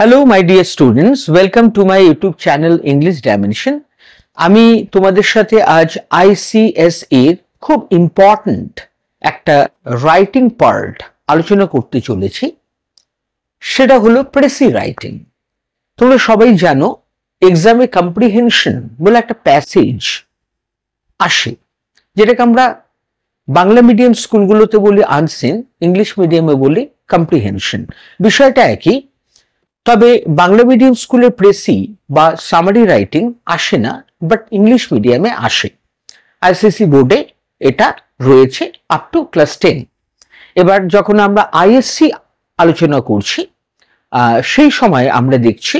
Hello my dear students, welcome to my YouTube channel English Dimension. আমি তোমাদের সাথে আজ ICSE এর খুব ইম্পর্ট্যান্ট একটা রাইটিং পার্ট আলোচনা করতে চলেছি। সেটা হলো প্রেসি রাইটিং। তোমরা সবাই জানো এক্সামে কম্প্রিহেনশন বলে একটা প্যাসেজ আসে, যেটাকে আমরা বাংলা মিডিয়াম স্কুলগুলোতে বলি আনসিন, ইংলিশ মিডিয়ামে বলি কম্প্রিহেনশন। বিষয়টা একই, তবে বাংলা মিডিয়াম স্কুলের প্রেসি বা সামারি রাইটিং আসে না, বাট ইংলিশ মিডিয়ামে আসে। আইসিএসসি বোর্ডে এটা রয়েছে আপ টু ক্লাস 10। এবার যখন আমরা আইএসসি আলোচনা করছি সেই সময় আমরা দেখছি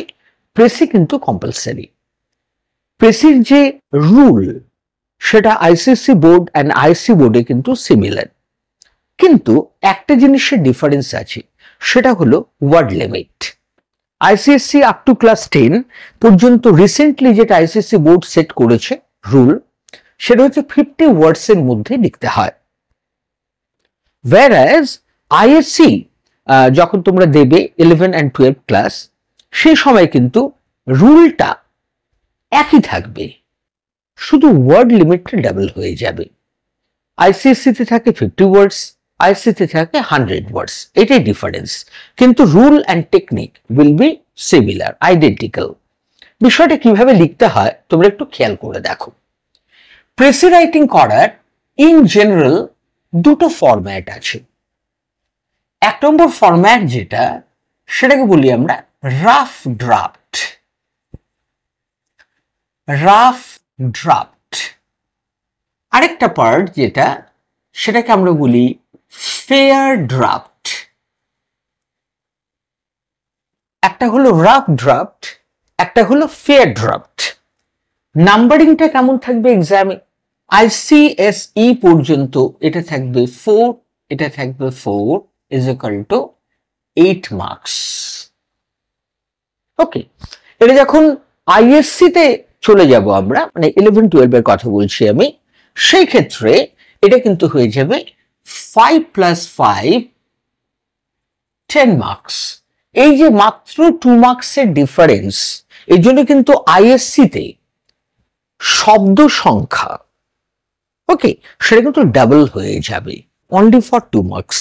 প্রেসি কিন্তু কম্পালসারি। প্রেসির যে রুল সেটা আইসিএসসি বোর্ড অ্যান্ড আইএসসি বোর্ডে কিন্তু সিমিলার, কিন্তু একটা জিনিসের ডিফারেন্স আছে, সেটা হলো word limit. ICSE up to class 10 পর্যন্ত রিসেন্টলি যেটা আইসিএসসি বোর্ড সেট করেছে রুল, সেটা হচ্ছে 50 ওয়ার্ডসের মধ্যে লিখতে হয়। whereas আইএসসি যখন তোমরা দেবে 11 and 12 ক্লাস, সেই সময় কিন্তু রুলটা একই থাকবে, শুধু ওয়ার্ড লিমিটটা ডাবল হয়ে যাবে। আইসিএসসিতে থাকে 50 ওয়ার্ডস, আইসিতে থাকে 100 ওয়ার্ডস, এটাই ডিফারেন্স, কিন্তু rule and technique will be similar, identical. বিষয়টা কিভাবে লিখতে হয় তোমরা একটু খেয়াল করে দেখো। প্রেসি রাইটিং করার ইন জেনারেল দুটো ফরম্যাট আছে। এক নম্বর ফরম্যাট যেটা, সেটাকে বলি আমরা রাফ ড্রাফট। Rough draft. আরেকটা পার্ট যেটা, সেটাকে আমরা বলি ফেয়ার ড্রাফট। একটা হলো রাফ ড্রাফট, একটা হলো ফেয়ার ড্রাফট। নাম্বারিংটা কেমন থাকবে এক্সামে? আইসিএসই পর্যন্ত এটা থাকবে 4, এটা থাকবে 4 ইজ ইকুয়াল টু 8 মার্কস। ওকে, এটা যখন আইএসসি তে চলে যাব আমরা, মানে 11-12 এর কথা বলছি আমি, সেই ক্ষেত্রে এটা কিন্তু হয়ে যাবে 5 + 5 10 মার্কস। এই যে মাত্র 2 মার্কসের ডিফারেন্স, এই জন্য কিন্তু আইএসসি তে শব্দ সংখ্যা ওকে সেটা কিন্তু ডাবল হয়ে যাবে অনলি ফর 2 মার্কস।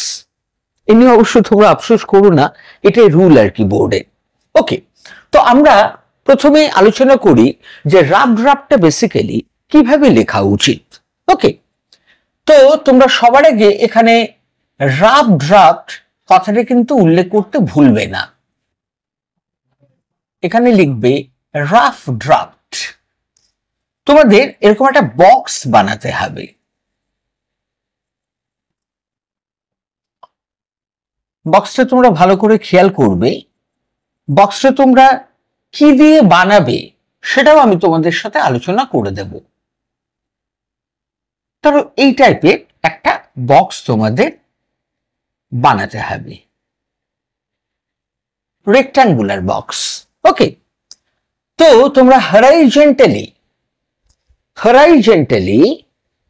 এ নিয়ে অবশ্য তোমরা আফসোস করো না, এটাই রুল আর কি বোর্ডে। ওকে, তো আমরা প্রথমে আলোচনা করি যে রাফ ড্রাফটটা বেসিক্যালি কিভাবে লেখা উচিত। ওকে, তো তোমরা সবার আগে এখানে রাফ ড্রাফট কথাটা কিন্তু উল্লেখ করতে ভুলবে না। এখানে লিখবে রাফ ড্রাফট। তোমাদের এরকম একটা বক্স বানাতে হবে। বক্সটা তোমরা ভালো করে খেয়াল করবে। বক্সটা তোমরা কি দিয়ে বানাবে সেটাও আমি তোমাদের সাথে আলোচনা করে দেব। ধরো এই টাইপের একটা বক্স তোমাদের বানাতে হবে, রেক্ট্যাঙ্গুলার বক্স। ওকে, তো তোমরা হরাইজেন্টালি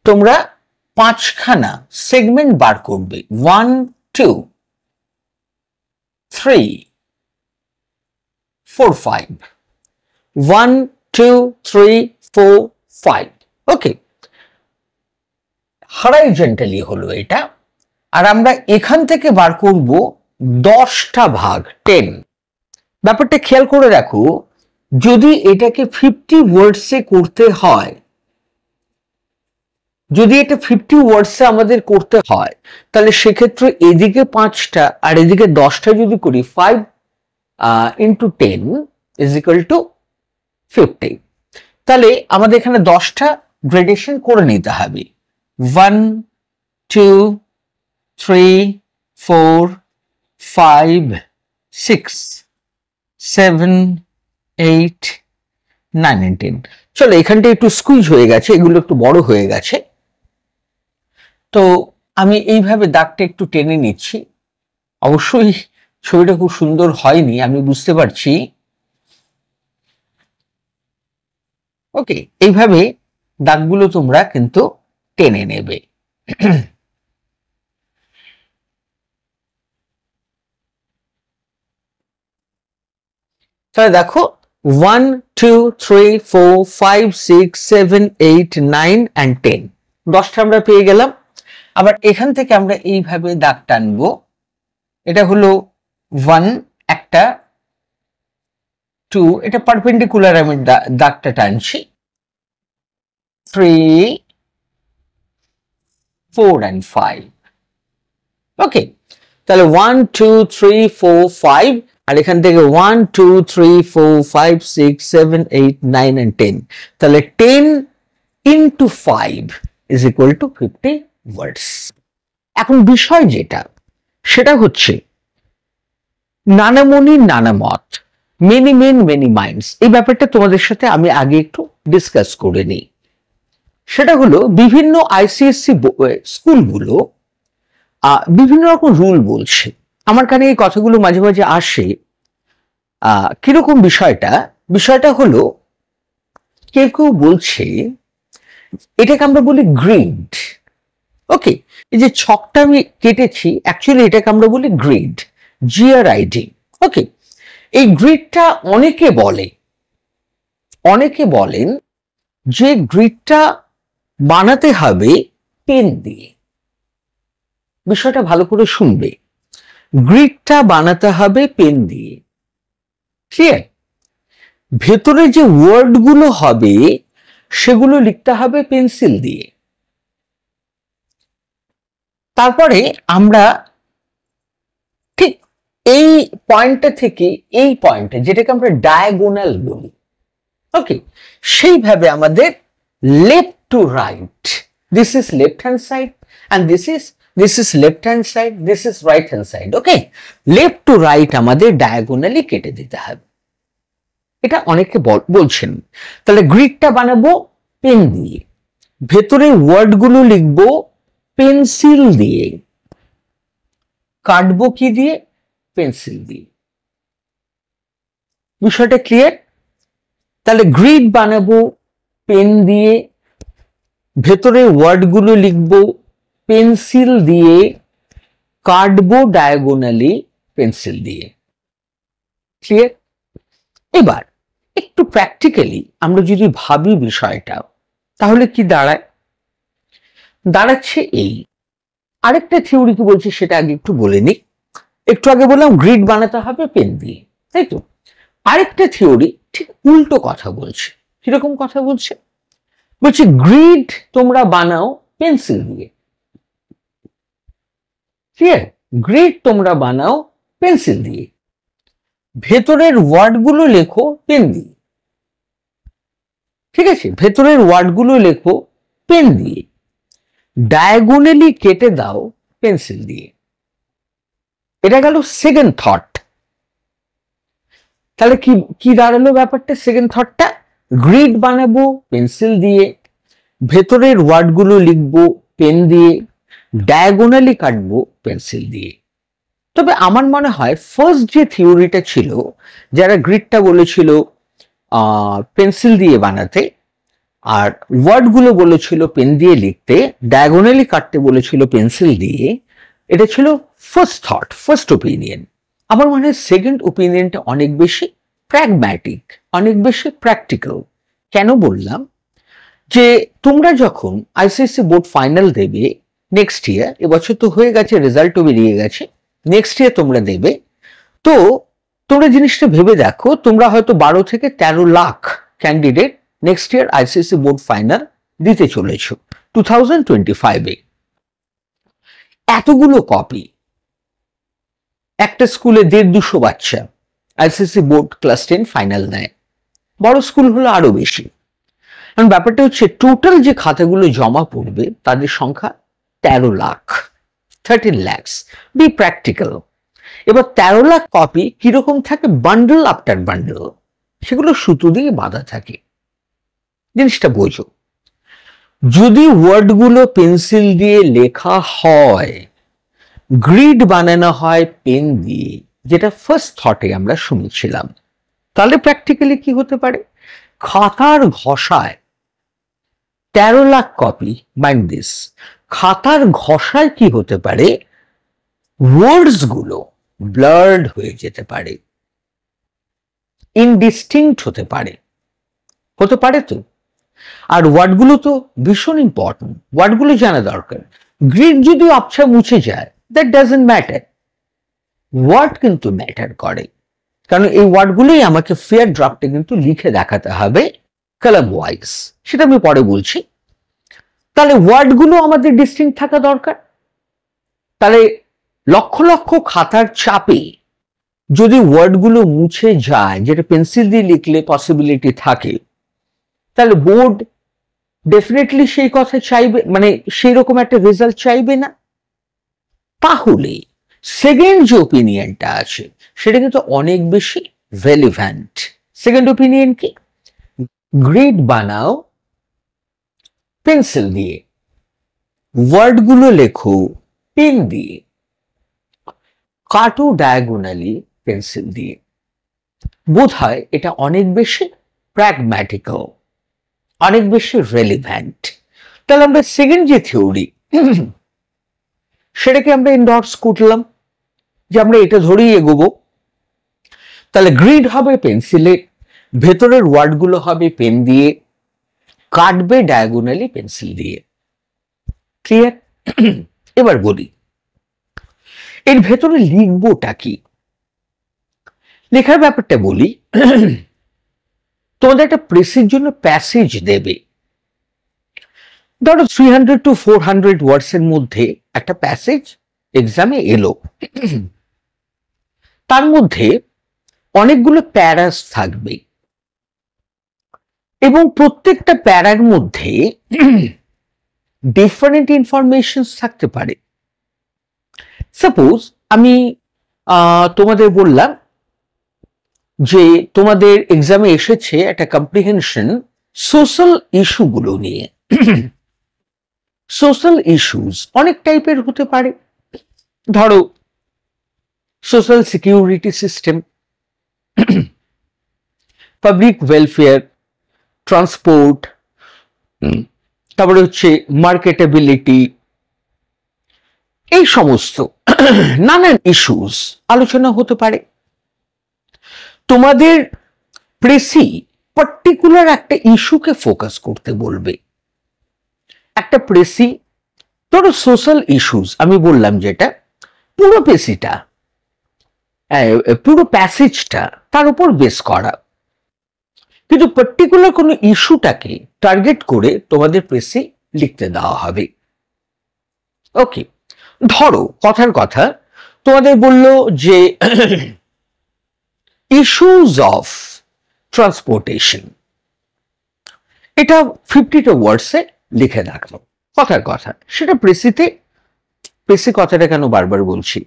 তোমরা 5খানা সেগমেন্ট বার করবে। 1 2 3 4 5, 1 2 3 4 5। ওকে, হরাইজেন্টালি হলো এটা। আর আমরা এখান থেকে বার করব 10টা ভাগ, 10। ব্যাপারটা খেয়াল করে রাখো, যদি এটাকে 50 ওয়ার্ডসে করতে হয়, যদি এটা 50 ওয়ার্ডসে আমাদের করতে হয়, তাহলে সেক্ষেত্রে এদিকে 5টা আর এদিকে 10টা যদি করি, 5 into 10 is equal to 50। তাহলে আমাদের এখানে 10টা গ্রেডেশন করে নিতে হবে। 1 2 3 4 5 6 7 8 9 and 10। চলো, এখানটা একটু স্কুইজ হয়ে গেছে, এগুলো একটু বড় হয়ে গেছে, তো আমি এইভাবে দাগটা একটু টেনে নিচ্ছি। অবশ্যই ছবিটা খুব সুন্দর হয়নি, আমি বুঝতে পারছি। ওকে, এইভাবে দাগগুলো তোমরা কিন্তু টেনে নেবে। তাহলে দেখো 1 2 3 4 5 6 7 8 9 and 10, 10টা আমরা পেয়ে গেলাম। আবার এখান থেকে আমরা এইভাবে দাগ টানবো, এটা হলো 1 একটা, 2, এটা পারপেন্ডিকুলার আমি দাগটা টানছি, 3 4 and 5। ওকে, তাহলে 1 2 3 4 5, আর এখান থেকে 1 2 3 4 5 6 7 8 9 and 10, তাহলে 10 into 5 is equal to 50 words। এখন বিষয় যেটা, সেটা হচ্ছে নানামণির নানা মত, মেনি মেন মেনি মাইন্ডস, এই ব্যাপারটা তোমাদের সাথে আমি আগে একটু ডিসকাস করে নিই। সেটা হলো বিভিন্ন আইসিএসসি স্কুলগুলো বিভিন্ন রকম রুল বলছে। আমার কানে এই কথাগুলো মাঝে মাঝে আসে। কিরকম বিষয়টা হলো, কেউ কেউ বলছে এটাকে আমরা বলি গ্রিড। ওকে, এই যে ছকটা আমি কেটেছি, অ্যাকচুয়ালি এটাকে আমরা বলি গ্রিড, GRID। ওকে, এই গ্রিডটা অনেকে বলেন যে গ্রিডটা বানাতে হবে পেন দিয়ে। বিষয়টা ভালো করে শুনবে, গ্রিডটা বানাতে হবে পেন দিয়ে, ক্লিয়ার? ভেতরে যে ওয়ার্ডগুলো হবে সেগুলো লিখতে হবে পেন্সিল দিয়ে। তারপরে আমরা ঠিক এই পয়েন্টটা থেকে এই পয়েন্টে, যেটাকে আমরা ডায়াগোনাল বলি, ওকে, সেইভাবে আমাদের left to right, this is left hand side and this is left hand side, this is right hand side। Okay, left to right আমাদের ডায়াগোনালি কেটে দিতে হবে, এটা অনেকে বলছেন। তাহলে গ্রিডটা বানাবো পেন দিয়ে, ভেতরে ওয়ার্ডগুলো লিখবো পেন্সিল দিয়ে, কাটবো কি দিয়ে? পেন্সিল দিয়ে। বিষয়টা ক্লিয়ার? তাহলে গ্রিড বানাবো পেন দিয়ে, ভেতরে ওয়ার্ডগুলো লিখবো পেন্সিল দিয়ে, কাটবো ডায়াগোনালি পেন্সিল দিয়ে। ক্লিয়ার? এবার একটু প্র্যাকটিক্যালি আমরা যদি ভাবি বিষয়টা, তাহলে কি দাঁড়াচ্ছে এই। আরেকটা থিওরি কি বলছি সেটা আগে একটু বলে নিই। একটু আগে বললাম গ্রিড বানাতে হবে পেন দিয়ে, তাই তো? আরেকটা থিওরি ঠিক উল্টো কথা বলছে। কিরকম কথা বলছে? বলছে গ্রিড তোমরা বানাও পেন্সিল দিয়ে। ক্লিয়ার? গ্রিড তোমরা বানাও পেন্সিল দিয়ে, ভেতরের ওয়ার্ডগুলো লেখো পেন দিয়ে। ঠিক আছে, ভেতরের ওয়ার্ডগুলো লেখো পেন দিয়ে, ডায়াগোনালি কেটে দাও পেন্সিল দিয়ে। এটা গেল সেকেন্ড থট। তাহলে কি দাঁড়ালো ব্যাপারটা? সেকেন্ড থটটা, গ্রিড বানাবো পেন্সিল দিয়ে, ভেতরের ওয়ার্ডগুলো লিখবো পেন দিয়ে, ডায়াগোনালি কাটবো পেন্সিল দিয়ে। তবে আমার মনে হয় ফার্স্ট যে থিওরিটা ছিল, যারা গ্রিডটা বলেছিল পেন্সিল দিয়ে বানাতে, আর ওয়ার্ডগুলো বলেছিল পেন দিয়ে লিখতে, ডায়াগোনালি কাটতে বলেছিল পেন্সিল দিয়ে, এটা ছিল ফার্স্ট থট, ফার্স্ট ওপিনিয়ন। আমার মনে হয় সেকেন্ড ওপিনিয়নটা অনেক বেশি প্র্যাগম্যাটিক, অনেক বেশি প্র্যাকটিক্যাল। কেন বললাম? যে তোমরা যখন আইসিএসসি বোর্ড ফাইনাল দেবে নেক্সট ইয়ার, এবছর তো হয়ে গেছে, রেজাল্টও বেরিয়ে গেছে, নেক্সট ইয়ার তোমরা দেবে, তো তোমরা জিনিসটা ভেবে দেখো, তোমরা হয়তো 12 থেকে 13 lakh candidate next year ICSE board final দিতে চলেছ 2025-এ। এতগুলো কপি, একটা স্কুলে 150-200 বাচ্চা আইসিএসসি বোর্ড ক্লাস 10 ফাইনাল নেয়, বড় স্কুল হলো আরো বেশি। কারণ ব্যাপারটা হচ্ছে টোটাল যে খাতাগুলো জমা পড়বে তাদের সংখ্যা 13 লাখ, 13 lakhs। B practical. এবার 13 লাখ কপি কিরকম থাকে? বান্ডেল আফটার বান্ডেল, সেগুলো সুতো দিয়ে বাঁধা থাকে। জিনিসটা বোঝো। যদি ওয়ার্ডগুলো পেন্সিল দিয়ে লেখা হয়, গ্রিড বানানো হয় পেন দিয়ে, যেটা ফার্স্ট থটে আমরা শুনেছিলাম, তাহলে প্র্যাকটিক্যালি কি হতে পারে? খাতার ঘষায় 13 লাখ কপি, মাইন্ড দিস, খাতার ঘষায় কি হতে পারে? ওয়ার্ডস গুলো ব্লার্ড হয়ে যেতে পারে। ইনডিস্টিংক্ট হতে পারে তো। আর ওয়ার্ডগুলো তো ভীষণ ইম্পর্টেন্ট, ওয়ার্ডগুলো জানা দরকার। গ্রিড যদি আবছা মুছে যায়, দ্যাট ডাজন্ট ম্যাটার, ওয়ার্ড কিন্তু ম্যাটার করে, কারণ এই ওয়ার্ডগুলোই আমাকে ফেয়ার ড্রাফটে কিন্তু লিখে দেখাতে হবে কলাম ওয়াইজ, সেটা আমি পরে বলছি। তাহলে ওয়ার্ডগুলো আমাদের ডিস্টিংক্ট থাকা দরকার। তাহলে লক্ষ লক্ষ খাতার চাপে যদি ওয়ার্ডগুলো মুছে যায়, যেটা পেন্সিল দিয়ে লিখলে পসিবিলিটি থাকে, তাহলে বোর্ড ডেফিনেটলি সেই কথা চাইবে, মানে সেই রকম একটা রেজাল্ট চাইবে না। তাহলে সেকেন্ড যে ওপিনিয়নটা আছে সেটা কিন্তু অনেক বেশি রেলিভেন্ট। সেকেন্ড ওপিনিয়ন কি? গ্রিড বানাও পেন্সিল দিয়ে, ওয়ার্ডগুলো লেখো পেন দিয়ে, কাটো ডায়াগোনালি পেন্সিল দিয়ে। বোধ হয় এটা অনেক বেশি প্র্যাগম্যাটিক্যাল, অনেক বেশি রেলিভেন্ট। তাহলে আমরা সেকেন্ড যে থিওরি সেটাকে আমরা এন্ডোর্স করলাম যে আমরা এটা ধরেই এগোবো। তাহলে গ্রিড হবে পেন্সিলে, ভেতরের ওয়ার্ডগুলো হবে পেন দিয়ে, কাটবে ডায়াগোনালি পেন্সিল দিয়ে। ক্লিয়ার? এবার বলি এর ভেতরে লিখবোটা কি। লেখার ব্যাপারটা বলি, তোমাদের একটা প্রেসের জন্য প্যাসেজ দেবে, ধরো 300 to 400 ওয়ার্ডস এর মধ্যে একটা প্যাসেজ এক্সামে এলো। তার মধ্যে অনেকগুলো প্যারাস থাকবে এবং প্রত্যেকটা প্যারার মধ্যে ডিফারেন্ট ইনফরমেশন থাকতে পারে। সাপোজ আমি তোমাদের বললাম যে তোমাদের এক্সামে এসেছে একটা কম্প্রিহেনশন সোশ্যাল ইস্যুগুলো নিয়ে। সোশ্যাল ইস্যুস অনেক টাইপের হতে পারে, ধরো social security system, public welfare, transport, তারপরে হচ্ছে মার্কেটেবিলিটি, এই সমস্ত নানান ইস্যুস আলোচনা হতে পারে। তোমাদের প্রেসি পার্টিকুলার একটা ইস্যুকে ফোকাস করতে বলবে। একটা প্রেসি ধরো সোশ্যাল ইস্যুস আমি বললাম, যেটা পুরো প্রেসিটা, পুরো প্যাসেজটা তার উপর বেস করা, কিন্তু পার্টিকুলার কোনো ইস্যুটাকে টার্গেট করে তোমাদের প্রেসে লিখতে দেওয়া হবে। ওকে, ধরো কথার কথা তোমাদের বলল যে ইস্যুস অফ ট্রান্সপোর্টেশন, এটা 50টা ওয়ার্ডসে লিখে রাখলো কথার কথা। সেটা প্রেসিতে, প্রেসি কথাটা কেন বারবার বলছি,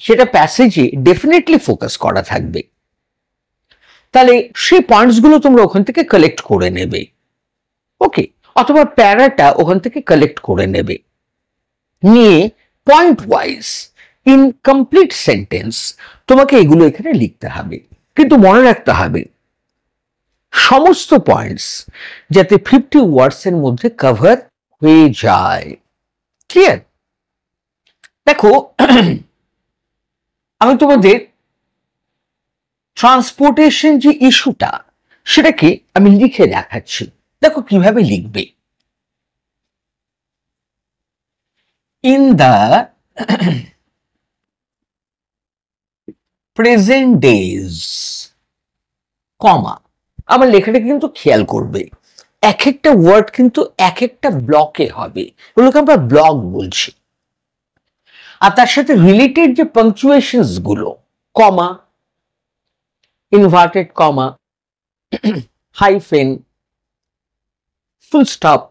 সেটা প্যাসেজে ডেফিনেটলি ফোকাস করা থাকবে। তাহলে সেই পয়েন্টস গুলো তোমরা ওখান থেকে কালেক্ট করে নেবে। ওকে, অথবা প্যারাটা ওখান থেকে কালেক্ট করে নেবে, নিয়ে point wise in complete sentence তোমাকে এগুলো এখানে লিখতে হবে। কিন্তু মনে রাখতে হবে সমস্ত পয়েন্টস যাতে 50 ওয়ার্ডস এর মধ্যে কভার হয়ে যায়। ক্লিয়ার? দেখো আমি তোমাদের ট্রান্সপোর্টেশন যে ইস্যুটা সেটাকে আমি লিখে দেখাচ্ছি, দেখো কিভাবে লিখবে। ইন দ্য প্রেজেন্ট ডেজ, কমা, আমার লেখাটা কিন্তু খেয়াল করবে এক একটা ওয়ার্ড কিন্তু এক একটা ব্লকে হবে, ওগুলোকে আমরা ব্লক বলছি। আর তার সাথে রিলেটেড যে পাংচুয়েশনস গুলো, comma, inverted comma, hyphen, full stop,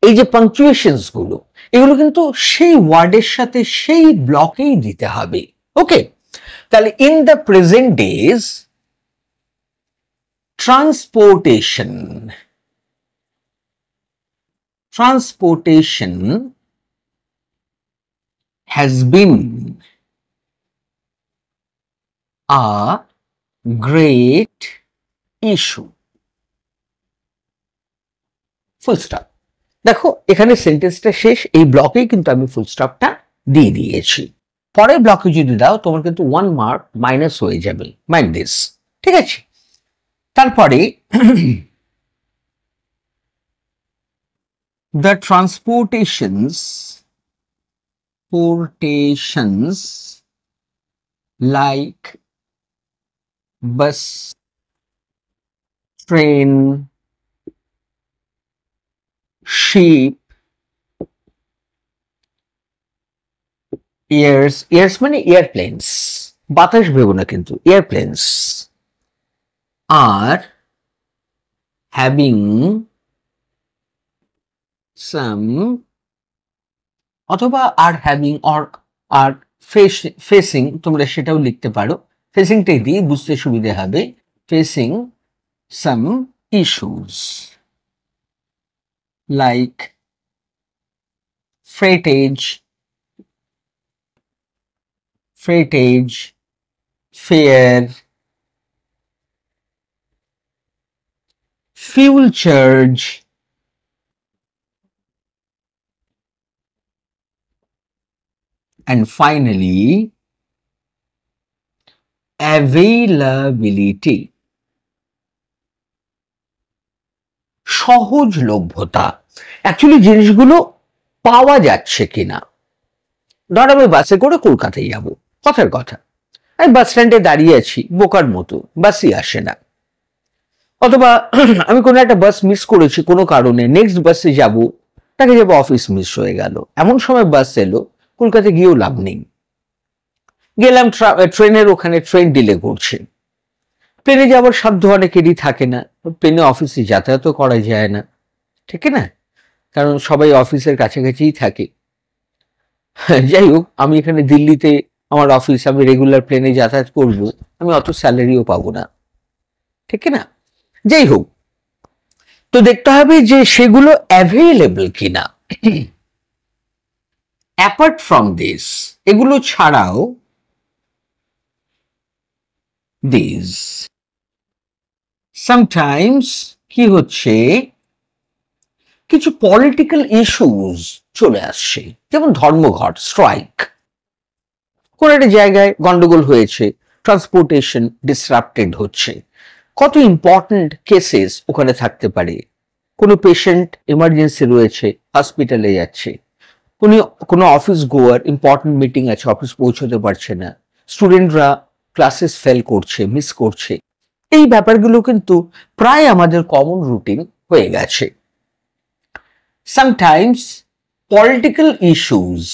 এই যে পাংচুয়েশনস গুলো, এগুলো কিন্তু সেই ওয়ার্ডের সাথে সেই ব্লকেই দিতে হবে। ওকে, তাহলে in the present days transportation has been a great issue. Full stop. দেখো এখানে সেন্টেন্সটা শেষ, এই ব্লকেই কিন্তু আমি ফুল স্টপটা দিয়ে দিয়েছি। পরের ব্লকে যদি দাও তোমার কিন্তু 1 মার্ক মাইনাস হয়ে যাবে, মাইন্ড দিস। ঠিক আছে? তারপরে the transportations like bus, train, ship, airs মানে এয়ারপ্লেনস, বাতাস ভেবো না কিন্তু, এয়ারপ্লেনস are having some অথবা are having or are facing, তোমরা সেটাও লিখতে পারো, ফেসিংটাই দিয়ে বুঝতে সুবিধা হবে, facing some issues like freightage, fare, fuel charge, and finally availability, সহজলভ্যতা, অ্যাকচুয়ালি জিনিসগুলো পাওয়া যাচ্ছে কিনা। ধর আমি বাসে করে কলকাতায় যাব, কথার কথা, আমি বাস স্ট্যান্ডে দাঁড়িয়ে আছি বোকার মতো, বাসই আসে না, অথবা আমি কোনো একটা বাস মিস করেছি কোনো কারণে, নেক্সট বাসে যাব, তাকে যাবো অফিস মিস হয়ে গেল, এমন সময় বাস এলো, কলকাতা গিয়েও লাভ নেই, গেলাম ট্রেনের ওখানে, ট্রেন ডিলে করছে, প্লেনে যাওয়ার সাধ্য অনেকেরই থাকে না, প্লেনে অফিসে যাতায়াতও করা যায় না, ঠিক না, কারণ সবাই অফিসের কাছাকাছিই থাকে। যাই হোক, আমি এখানে দিল্লিতে আমার অফিস, আমি রেগুলার প্লেনে যাতায়াত করব, আমি অত স্যালারিও পাবো না, ঠিক না। যাই হোক, তো দেখতে হবে যে সেগুলো অ্যাভেলেবল কিনা। অ্যাপার্ট ফ্রম দিস, এগুলো ছাড়াও দিস সামটাইমস কি হচ্ছে, কিছু পলিটিক্যাল ইস্যুস চলে আসছে, যেমন ধর্মঘট, স্ট্রাইক, কোন একটা জায়গায় গন্ডগোল হয়েছে, ট্রান্সপোর্টেশন ডিসরাপ্টেড হচ্ছে, কত ইম্পর্টেন্ট কেসেস ওখানে থাকতে পারে, কোনো পেশেন্ট এমার্জেন্সি রয়েছে, হসপিটালে যাচ্ছে, কোনো অফিস গোয়ার ইম্পর্টেন্ট মিটিং আছে, অফিস পৌঁছতে পারছে না, স্টুডেন্টরা ক্লাসেস ফেল করছে, মিস করছে, এই ব্যাপারগুলো কিন্তু প্রায় আমাদের কমন রুটিন হয়ে গেছে। Sometimes political issues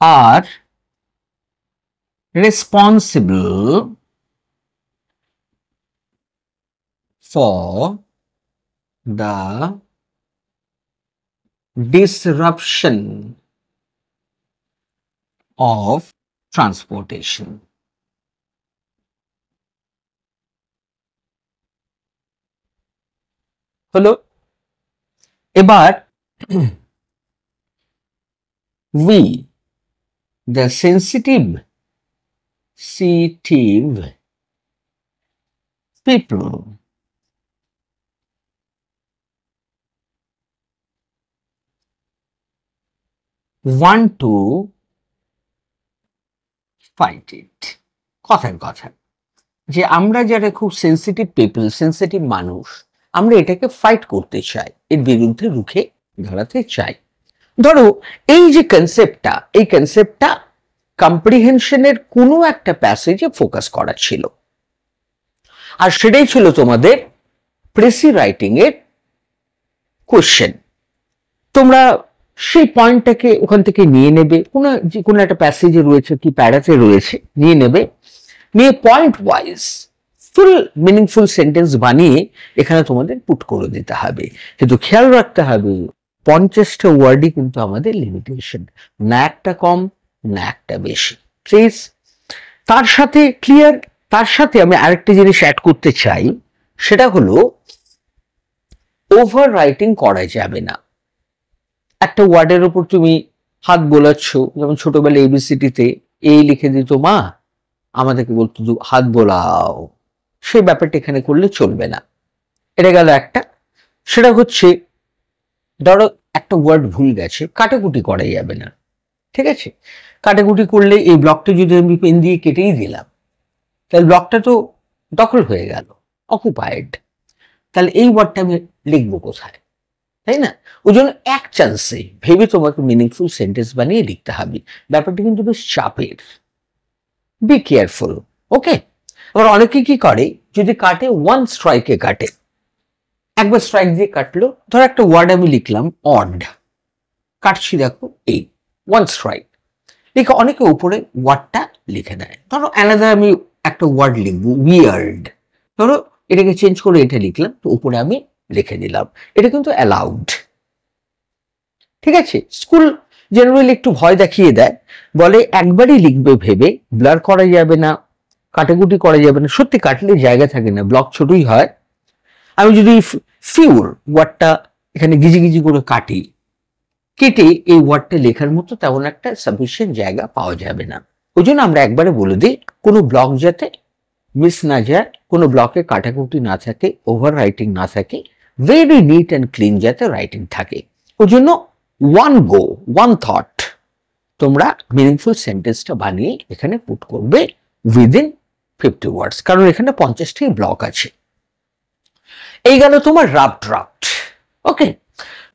are responsible for the disruption of transportation. হলো, এবার we the sensitive people want to fight it, কথার কথা, যে আমরা যারা খুব সেন্সিটিভ পিপল, সেন্সিটিভ মানুষ, আমরা এটাকে ফাইট করতে চাই, এর বিরুদ্ধে রুখে দাঁড়াতে চাই। ধরো এই যে কনসেপ্টটা, এই কনসেপ্টটা কম্প্রিহেনশনের কোনো একটা প্যাসেজে ফোকাস করা ছিল, আর সেটাই ছিল তোমাদের প্রেসি রাইটিং এর কোশ্চেন। তোমরা সেই পয়েন্টটাকে ওখান থেকে নিয়ে নেবে, কোনো একটা প্যাসেজে রয়েছে কি প্যারাতে রয়েছে, নিয়ে নেবে, নিয়ে পয়েন্ট ওয়াইজ ফুল মিনিংফুল সেন্টেন্স বানিয়ে এখানে তোমাদের পুট করে দিতে হবে। কিন্তু খেয়াল রাখতে হবে 50টা ওয়ার্ডই কিন্তু আমাদের লিমিটেশন, না একটা কম না একটা বেশি, প্লিজ। তার সাথে ক্লিয়ার, তার সাথে আমি আরেকটা জিনিস অ্যাড করতে চাই, সেটা হলো ওভার রাইটিং করা যাবে না। একটা ওয়ার্ডের উপর তুমি হাত বোলাচ্ছ, যেমন ছোটবেলায় এবিসিডিতে এই লিখে দিত মা, আমাদেরকে বলতো হাত বোলাও, সেই ব্যাপারটা এখানে করলে চলবে না। এটা গেল একটা। সেটা হচ্ছে ধরো একটা ওয়ার্ড ভুল গেছে, কাটাকুটি করা যাবে না, ঠিক আছে, কাটাকুটি করলে এই ব্লকটা যদি আমি পেন দিয়ে কেটেই দিলাম, তাহলে ব্লকটা তো দখল হয়ে গেল, অকুপায়েড। তাহলে এই ওয়ার্ডটা আমি লিখবো কোথায়, তাই না? ওই জন্য এক চান্সে ভেবে তোমাকে মিনিংফুল সেন্টেন্স বানিয়ে লিখতে হবে। ব্যাপারটা কিন্তু বেশ চাপের, বি কেয়ারফুল। ওকে, আবার অনেকে কি করে, যদি কাটে ওয়ান স্ট্রাইকে কাটে, একবার স্ট্রাইক দিয়ে কাটলো। ধর একটা ওয়ার্ড আমি লিখলাম অড, কাটছি দেখো এই ওয়ান স্ট্রাইক লিখে অনেকে উপরে ওয়ার্ডটা লিখে দেয়। ধরো আলাদা আমি একটা ওয়ার্ড লিখবো উইয়ার্ড, ধরো এটাকে চেঞ্জ করে এটা লিখলাম, তো উপরে আমি লিখে দিলাম। এটা কিন্তু অ্যালাউড, ঠিক আছে? স্কুল জেনারেলি একটু ভয় দেখিয়ে দেয়, বলে একবারই লিখবে ভেবে, ব্লার করা যাবে না, কাটাকুটি করা যাবে না। সত্যি কাটলে জায়গা থাকে না, ব্লক ছোটই হয়। আমি যদি ফিউর ওয়ার্ডটা এখানে গিজি গিজি করে কাটি, কেটে এই ওয়ার্ডটা লেখার মতো তেমন একটা সাফিসিয়েন্ট জায়গা পাওয়া যাবে না। ওই জন্য আমরা একবারে বলে দিই, কোনো ব্লক যাতে মিস না যায়, কোনো ব্লকে কাটাকুটি না থাকে, ওভার রাইটিং না থাকে, ভেরি নিট অ্যান্ড ক্লিন যাতে রাইটিং থাকে। ওই জন্য ওয়ান গো, ওয়ান থট তোমরা মিনিংফুল সেন্টেন্সটা বানিয়ে এখানে পুট করবে উইদিন 50 ওয়ার্ডস, কারণ এখানে 50টি ব্লক আছে। এই গেল তোমার রাফ ড্রাফট। ওকে,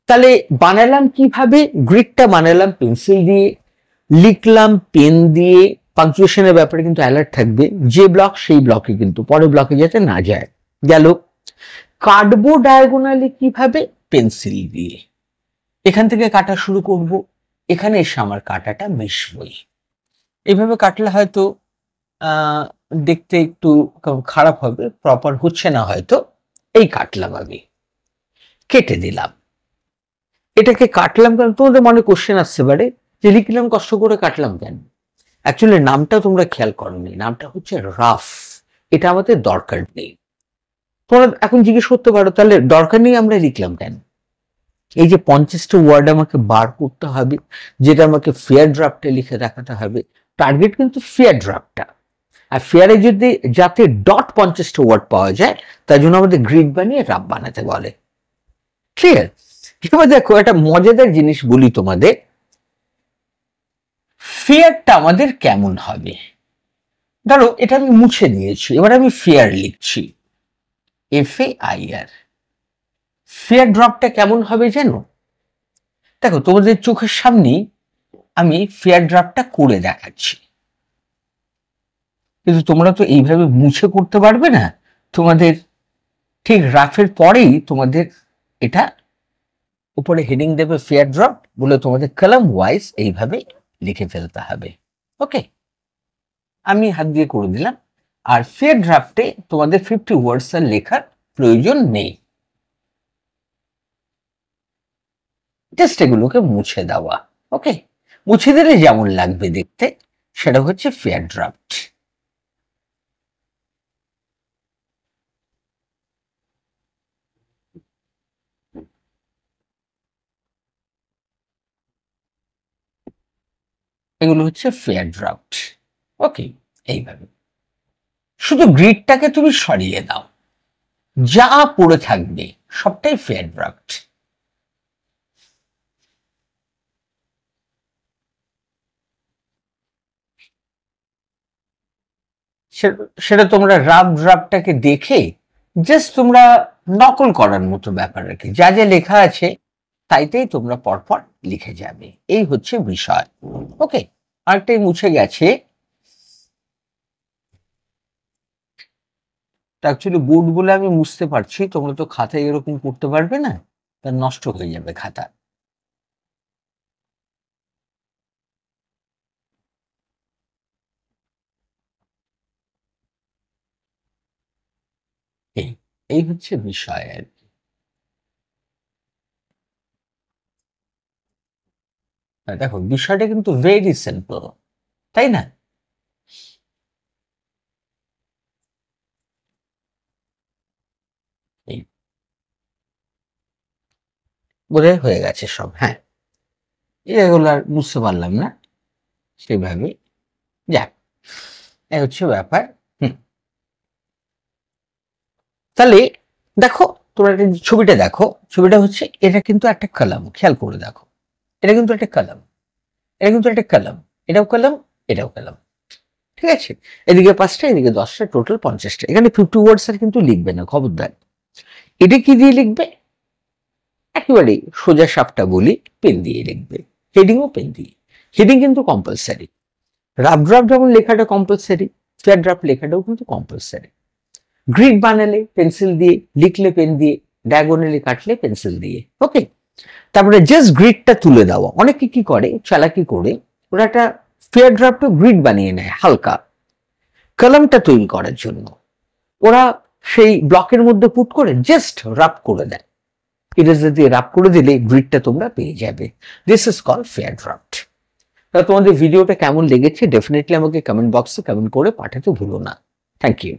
তাহলে বানালাম কিভাবে? গ্রিকটা বানালাম পেন্সিল দিয়ে, লিখলাম পেন দিয়ে। পাংচুয়েশনের ব্যাপারে কিন্তু অ্যালার্ট থাকবে, যে ব্লক সেই ব্লকে কিন্তু পরের ব্লকে যাতে না যায়। গেল কাটবো ডায়াগোনালি কিভাবে? পেন্সিল দিয়ে। এখান থেকে কাটা শুরু করব, এখানে এসে আমার কাটাটা মিশবই। এইভাবে কাটলে হয়তো দেখতে একটু খারাপ হবে, প্রপার হচ্ছে না হয়তো। এই কাটলাম, আমি কেটে দিলাম। এটাকে কাটলাম কেন? তোমাদের মনে কোশ্চেন আসতে পারে যে লিখলাম কষ্ট করে, কাটলাম কেন? অ্যাকচুয়ালি নামটা তোমরা খেয়াল করোনি, নামটা হচ্ছে রাফ। এটা আমাদের দরকার নেই। তোমরা এখন জিজ্ঞেস করতে পারো তাহলে দরকার নেই আমরা লিখলাম কেন? এই যে 50টা ওয়ার্ড আমাকে বার করতে হবে, যেটা আমাকে ফেয়ার ড্রাফটে লিখে দেখাতে হবে, টার্গেট কিন্তু ফেয়ার ড্রাফটটা। আর ফেয়ারে যদি যাতে ডট 50টা ওয়ার্ড পাওয়া যায়, তার জন্য আমাদের গ্রিড বানিয়ে রাফ বানাতে বলে। ক্লিয়ার? এবার দেখো একটা মজাদার জিনিস বলি তোমাদের, ফেয়ারটা আমাদের কেমন হবে। ধরো এটা আমি মুছে দিয়েছি, এবার আমি ফেয়ার লিখছি, FAIR। ফেয়ার ড্রপটা কেমন হবে জানো? দেখো তোমাদের চোখের সামনেই আমি ফেয়ার ড্রাফটটা করে দেখাচ্ছি, কিন্তু তোমরা তো এইভাবে মুছে করতে পারবে না। তোমাদের ঠিক রাফের পরেই তোমাদের এটা উপরে হেডিং দেবে ফেয়ার ড্রাফট বলে, তোমাদের কলাম ওয়াইজ এইভাবে লিখে ফেলতে হবে। ওকে, আমি হাত দিয়ে করে দিলাম। আর ফেয়ার ড্রাফটে তোমাদের 50 ওয়ার্ডস এর লেখার প্রয়োজন নেই, জাস্ট এগুলোকে মুছে দেওয়া। ওকে, মুছে দিলে যেমন লাগবে দেখতে, সেটা হচ্ছে ফেয়ার ড্রাফট। এগুলো হচ্ছে ফেয়ার ড্রাফট। ওকে, এইভাবে শুধু গ্রিডটাকে তুমি সরিয়ে দাও, যা পড়ে থাকবে সবটাই ফেয়ার ড্রাফট। সেটা তোমরা রাফ ড্রাফটটাকে দেখে জাস্ট তোমরা নকল করার মতো ব্যাপার আর কি, যা যা লেখা আছে তাইতেই তোমরা পরপর লিখে যাবে, এই হচ্ছে বিষয়। ওকে, আরেকটাই মুছে গেছে। অ্যাকচুয়ালি বোর্ড বলে আমি মুছতে পারছি, তোমরা তো খাতায় এরকম করতে পারবে না, তা নষ্ট হয়ে যাবে খাতা। এই হচ্ছে বিষয় আর কি। দেখো বিষয়টা কিন্তু ভেরি সিম্পল, তাই না? বোধহয় হয়ে গেছে সব। হ্যাঁ, এগুলো আর বুঝতে পারলাম না সেভাবে, যাক এই হচ্ছে ব্যাপার। তাহলে দেখো তোমরা ছবিটা দেখো, ছবিটা হচ্ছে এটা কিন্তু একটা কলাম, খেয়াল করে দেখো, এটা কিন্তু একটা কলাম, এটা কিন্তু একটা কলাম, এটাও করলাম, এটাও করলাম, ঠিক আছে। এদিকে 5টা, এদিকে 10টা, টোটাল 50টা। এখানে 50 ওয়ার্ডস আর কিন্তু লিখবে না, খবরদার। এটা কি দিয়ে লিখবে? একেবারে সোজা সাপটা বলি, পেন দিয়ে লিখবে। হেডিংও পেন দিয়ে। হেডিং কিন্তু কম্পালসারি। রাফ ড্রাফট যেমন লেখাটা কম্পালসারি, ফেয়ার ড্রাফট লেখাটাও কিন্তু কম্পালসারি। গ্রিড বানালে পেন্সিল দিয়ে, লিখলে পেন দিয়ে, ডায়াগোনালি কাটলে পেন্সিল দিয়ে, ওকে। তারপরে জাস্ট গ্রিডটা তুলে দেওয়া। অনেকে কি করে, চালাকি করে ওরা একটা ফেয়ার ড্রাফট গ্রিড বানিয়ে নেয় হালকা কলমটা তৈরি করার জন্য। ওরা সেই ব্লকের মধ্যে পুট করে জাস্ট রাফ করে দেয়। ইরেজার দিয়ে রাফ করে দিলে গ্রিডটা তোমরা পেয়ে যাবে। This is call fair draft. তোমাদের ভিডিওটা কেমন লেগেছে ডেফিনেটলি আমাকে কমেন্ট বক্সে কমেন্ট করে পাঠাতে ভুলো না। Thank you.